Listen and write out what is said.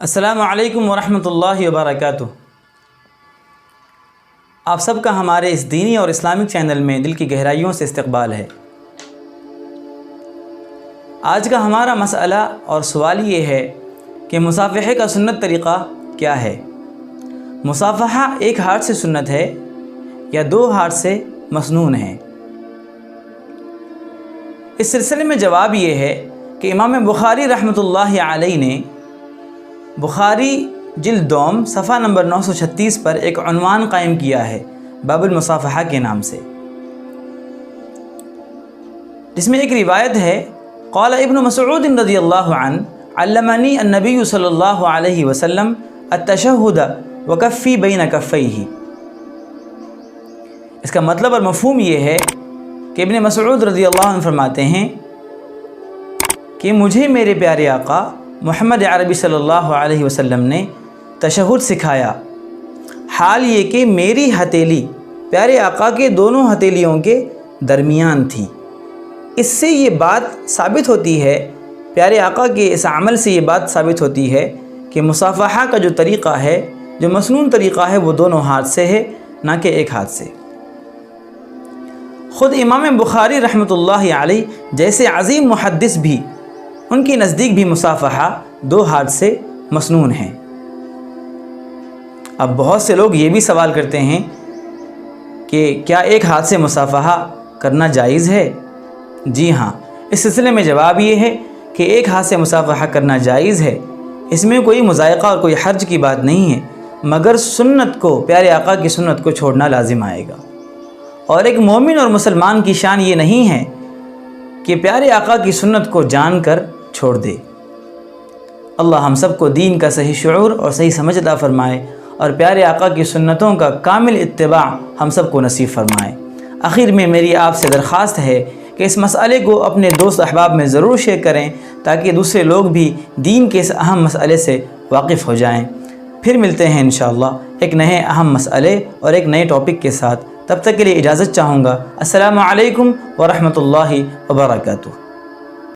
السلام علیکم ورحمۃ اللہ وبرکاتہ۔ آپ سب کا ہمارے اس دینی اور اسلامک چینل میں دل کی گہرائیوں سے استقبال ہے۔ آج کا ہمارا مسئلہ اور سوال یہ ہے کہ مصافحے کا سنت طریقہ کیا ہے؟ مصافحہ ایک ہاتھ سے سنت ہے یا دو ہاتھ سے مسنون ہے؟ اس سلسلے میں جواب یہ ہے کہ امام بخاری رحمۃ اللہ علیہ نے بخاری جلد دوم صفحہ نمبر 936 پر ایک عنوان قائم کیا ہے باب المصافحہ کے نام سے، جس میں ایک روایت ہے قال ابن مسعود رضی اللہ عنہ علمنی النبی صلی اللہ علیہ وسلم التشہد وکفی بین کفیہ۔ اس کا مطلب اور مفہوم یہ ہے کہ ابن مسعود رضی اللہ عنہ فرماتے ہیں کہ مجھے میرے پیارے آقا محمد عربی صلی اللہ علیہ وسلم نے تشہد سکھایا، حال یہ کہ میری ہتھیلی پیارے آقا کے دونوں ہتھیلیوں کے درمیان تھی۔ اس سے یہ بات ثابت ہوتی ہے، پیارے آقا کے اس عمل سے یہ بات ثابت ہوتی ہے کہ مصافحہ کا جو طریقہ ہے، جو مسنون طریقہ ہے، وہ دونوں ہاتھ سے ہے، نہ کہ ایک ہاتھ سے۔ خود امام بخاری رحمۃ اللہ علیہ جیسے عظیم محدث بھی، ان کے نزدیک بھی مصافحہ دو ہاتھ سے مسنون ہیں۔ اب بہت سے لوگ یہ بھی سوال کرتے ہیں کہ کیا ایک ہاتھ سے مصافحہ کرنا جائز ہے؟ جی ہاں، اس سلسلے میں جواب یہ ہے کہ ایک ہاتھ سے مصافحہ کرنا جائز ہے، اس میں کوئی مضائقہ اور کوئی حرج کی بات نہیں ہے، مگر سنت کو، پیارے آقا کی سنت کو چھوڑنا لازم آئے گا۔ اور ایک مومن اور مسلمان کی شان یہ نہیں ہے کہ پیارے آقا کی سنت کو جان کر چھوڑ دے۔ اللہ ہم سب کو دین کا صحیح شعور اور صحیح سمجھ عطا فرمائے، اور پیارے آقا کی سنتوں کا کامل اتباع ہم سب کو نصیب فرمائے۔ آخر میں میری آپ سے درخواست ہے کہ اس مسئلے کو اپنے دوست احباب میں ضرور شیئر کریں تاکہ دوسرے لوگ بھی دین کے اس اہم مسئلے سے واقف ہو جائیں۔ پھر ملتے ہیں انشاءاللہ ایک نئے اہم مسئلے اور ایک نئے ٹاپک کے ساتھ، تب تک کے لیے اجازت چاہوں گا۔ السلام علیکم ورحمۃ اللہ وبرکاتہ۔